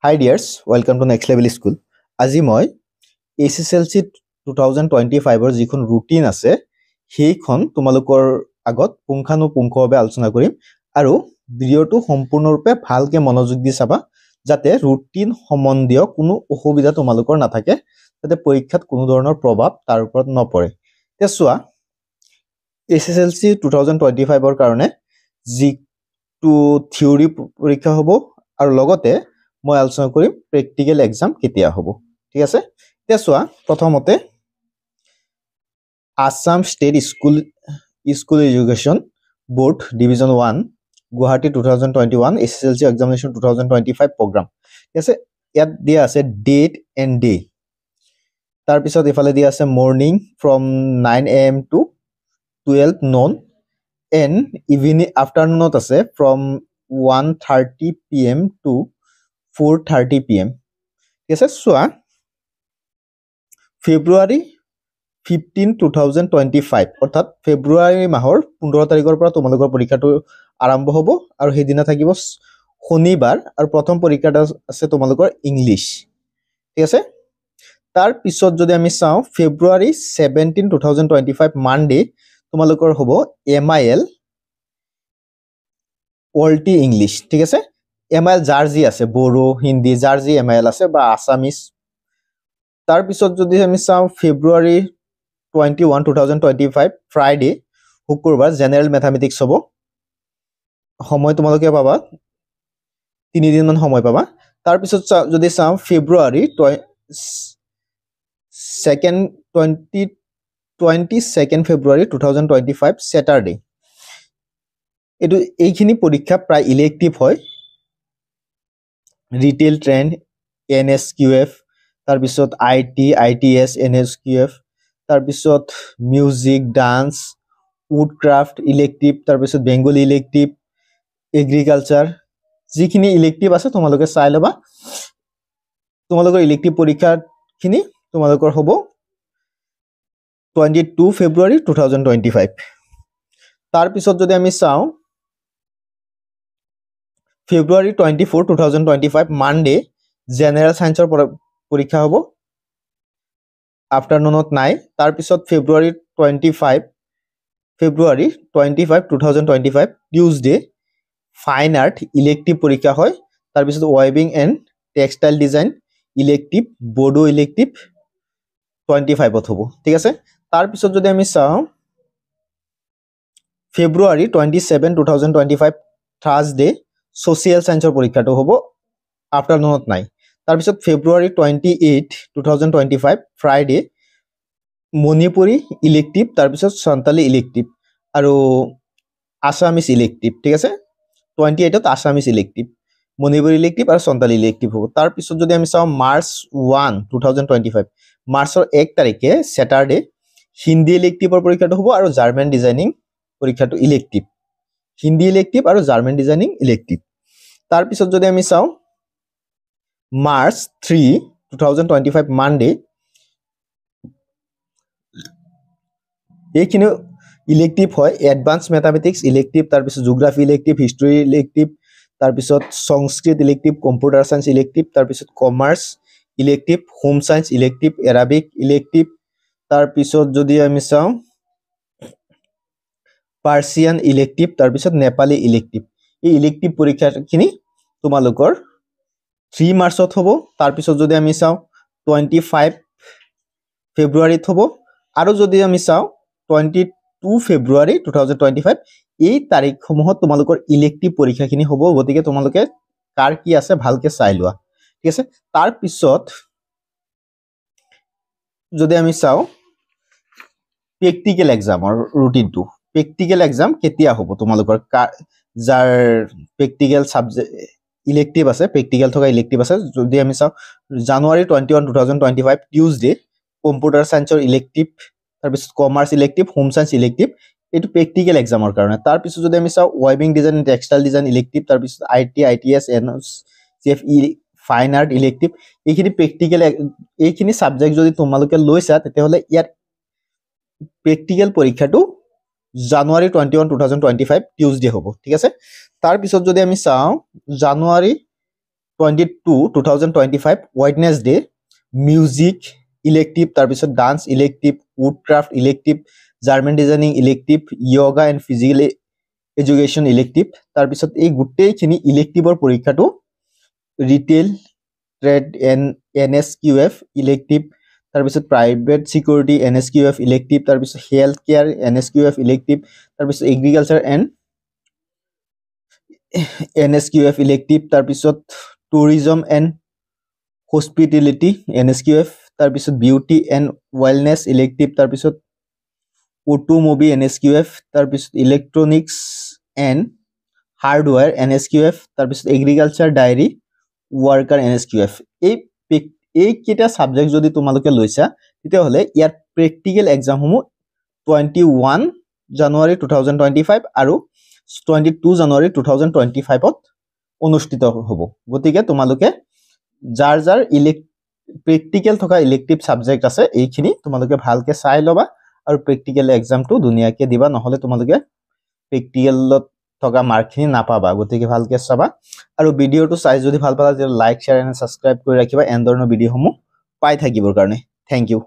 Hi dears, welcome to Next Level School. আজি মই SSLC 2025 যিখন ৰুটিন আছে সেইখন তোমালোকৰ আগত পুংখানুপুংখভাৱে আলোচনা কৰিম আৰু ভিডিওটো সম্পূৰ্ণৰূপে ভালকে মনোযোগ দি চাবা যাতে ৰুটিন সম্বন্ধীয় কোনো অসুবিধা তোমালোকৰ নাথাকে যাতে পৰীক্ষাত কোনো ধৰণৰ প্ৰভাৱ তাৰ ওপৰত নপৰে। তে চোৱা SSLC 2025 ৰ কাৰণে যিটো থিওৰি পৰীক্ষা হ'ব আৰু লগতে মই আলোচনা কৰিম প্ৰেক্টিকেল এক্সাম কেতিয়া হ'ব। ঠিক আছে, এতিয়া চোৱা প্ৰথমতে Assam state school education board division 1 Guwahati 2021 SSLC examination 2025 programme. ঠিক আছে, ইয়াত দিয়া আছে ডেট এণ্ড ডে, তাৰপিছত ইফালে দিয়া আছে morning from 9 AM to 12 noon and evening আফটাৰনুনত আছে ফ্ৰম 1:30 PM to 4:30 PM। ঠিক আছে, চোৱা ফেব্ৰুৱাৰী 15, 2025 অৰ্থাৎ ফেব্ৰুৱাৰী মাহৰ 15 তাৰিখৰ পৰা তোমালোকৰ পৰীক্ষাটো আৰম্ভ হ'ব আৰু সেইদিনা থাকিব শনিবাৰ আৰু প্ৰথম পৰীক্ষাটো আছে তোমালোকৰ ইংলিছ। ঠিক আছে, তাৰ পিছত যদি আমি চাওঁ ফেব্ৰুৱাৰী 17, 2025 মানডে তোমালোকৰ হ'ব MIL ওয়ালটি ইংলিছ। ঠিক আছে, MIL যাৰ যি আছে বড়ো হিন্দী যাৰ যি MIL আছে বা আছামিজ। তাৰ পিছত যদি আমি চাওঁ ফেব্ৰুৱাৰী 21, 2025 ফ্ৰাইডে শুক্ৰবাৰ জেনেৰেল মেথামেটিক্স হ'ব। সময় তোমালোকে পাবা 3 দিনমান সময় পাবা। তাৰ পিছত যদি চাওঁ ফেব্ৰুৱাৰী 22 ফেব্ৰুৱাৰী 2025 স্যাটাৰডে। এইখিনি পৰীক্ষা প্ৰায় ইলেক্টিভ হয়। ৰিটেইল ট্ৰেণ্ড NSQF, তাৰপিছত IT ITS NSQF, তাৰপিছত মিউজিক ডান্স উডক্ৰাফ্ট ইলেক্টিভ, তাৰপিছত বেংগলী ইলেক্টিভ এগ্ৰিকালচাৰ যিখিনি ইলেক্টিভ আছে তোমালোকে চাই ল'বা। তোমালোকৰ ইলেক্টিভ পৰীক্ষাখিনি তোমালোকৰ হ'ব 22 ফেব্ৰুৱাৰী 2025। তাৰ পিছত যদি আমি চাওঁ ফেব্ৰুৱাৰী 24, 2025 মানডে জেনেৰেল সায়েন্সৰ পৰীক্ষা হ'ব, আফটাৰনুনত নাই। তাৰ পিছত February 25, 2025 Tuesday fine art elective পৰীক্ষা হয়। তাৰ পিছত ৱেবিং and textile design elective Bodo elective 25ত হ'ব। ঠিক আছে, তাৰ পিছত যদি আমি চাওঁ ফেব্ৰুৱাৰী 27, 2025 থাৰ্সডে সোশিয়েল সায়েন্সৰ পৰীক্ষাটো হ'ব, আফটাৰনুনত নাই। তাৰ পিছত ফেব্ৰুৱাৰী 28, 2025 ফ্ৰাইডে মণিপুৰী ইলেক্টিভ, তাৰ পিছত সান্তালী ইলেক্টিভ আৰু আছামিজ ইলেক্টিভ। ঠিক আছে, 28ত আছামিজ ইলেক্টিভ মণিপুৰী ইলেক্টিভ আৰু সান্তালী ইলেক্টিভ হ'ব। তাৰ পিছত যদি আমি চাওঁ মাৰ্চ 1, 2025 মাৰ্চৰ 1 তাৰিখে স্যাটাৰডে হিন্দী ইলেক্টিভৰ পৰীক্ষাটো হ'ব আৰু জাৰ্মান ডিজাইনিং পৰীক্ষাটো ইলেক্টিভ, হিন্দী ইলেক্টিভ আৰু জাৰ্মান ডিজাইনিং ইলেক্টিভ। তাৰ পিছত যদি আমি চাওঁ মাৰ্চ 3, 2025 মানডে এইখিনি ইলেক্টিভ হয় এডভান্স মেথামেটিক্স ইলেক্টিভ, তাৰ পিছত জিওগ্ৰাফি ইলেক্টিভ হিষ্ট্ৰী ইলেক্টিভ, তাৰ পিছত সংস্কৃত ইলেক্টিভ কম্পিউটাৰ সায়েন্স ইলেক্টিভ, তাৰ পিছত commerce elective home science elective Arabic elective. তাৰ পিছত যদি আমি চাওঁ পাৰ্চিয়ান ইলেক্টিভ, তাৰ পিছত নেপালী ইলেক্টিভ। এই ইলেক্টিভ পৰীক্ষাখিনি তোমালোকৰ 3 মাৰ্চত হ'ব। তাৰ পিছত যদি আমি চাওঁ 25 ফেব্ৰুৱাৰীত হ'ব আৰু যদি আমি চাওঁ 22 ফেব্ৰুৱাৰী 2025 এই তাৰিখসমূহত তোমালোকৰ ইলেক্টিভ পৰীক্ষাখিনি হ'ব। গতিকে তোমালোকে কাৰ কি আছে ভালকে চাই লোৱা। ঠিক আছে, তাৰ পিছত যদি আমি চাওঁ প্ৰেক্টিকেল এক্সামৰ ৰুটিনটো, প্ৰেক্টিকেল এক্সাম কেতিয়া হ'ব তোমালোকৰ যাৰ প্ৰেক্টিকেল সাবজেক্ট ইলেক্টিভ আছে প্ৰেক্টিকেল থকা ইলেক্টিভ আছে। যদি আমি চাওঁ জানুৱাৰী 21, 2025 টিউজডে কম্পিউটাৰ সায়েন্সৰ ইলেক্টিভ, তাৰপিছত commerce elective home science elective এইটো প্ৰেক্টিকেল এক্সামৰ কাৰণে। তাৰ পিছত যদি আমি চাওঁ ৱেবিং ডিজাইন টেক্সটাইল ডিজাইন ইলেক্টিভ, তাৰপিছত IT ITS NSCF fine art elective এইখিনি প্ৰেক্টিকেল। এইখিনি সাবজেক্ট যদি তোমালোকে লৈছা তেতিয়াহ'লে ইয়াত প্ৰেক্টিকেল পৰীক্ষাটো জানুৱাৰী 21, 2025 টিউজডে হ'ব। ঠিক আছে, তাৰ পিছত যদি আমি চাওঁ জানুৱাৰী 2025 Wednesday music elective তাৰপিছত dance elective woodcraft elective German designing elective yoga and physical education elective তাৰপিছত এই গুটেইখিনি ইলেক্টিভৰ পৰীক্ষাটো retail trade and NSQF elective তাৰপিছত private security NSQF elective তাৰপিছত health care NSQF elective তাৰপিছত agriculture and NSQF elective তাৰপিছত tourism and hospitality NSQF তাৰপিছত beauty and wellness elective তাৰপিছত automobile NSQF তাৰপিছত electronics and hardware NSQF তাৰপিছত agriculture dairy worker NSQF এই কিটা সাবজেক্ট যদি তোমালোকে লৈছা তেতিয়া হলে ইয়াৰ প্ৰ্যাকটিক্যাল এক্সাম সমূহ 21 জানুৱাৰী 2025 আৰু 22 জানুৱাৰী 2025 ত অনুষ্ঠিত হ'ব গতিকে তোমালোকে যাৰ প্ৰ্যাকটিক্যাল থকা ইলেক্টিভ সাবজেক্ট আছে এইখিনি তোমালোকে ভালকে চাই লবা আৰু প্ৰ্যাকটিক্যাল এক্সামটো দুনিয়াকে দিবা নহলে তোমালোকে প্ৰ্যাকটিক্যালত থকা মাৰ্কখিনি নাপাবা গতিকে ভালকে চাবা আৰু ভিডিওটো চাই যদি ভাল পালা তেতিয়া লাইক শেয়াৰ এণ্ড সাবস্ক্ৰাইব কৰি ৰাখিবা এন ধৰণৰ ভিডিওসমূহ পাই থাকিবৰ কাৰণে থ্যাংক ইউ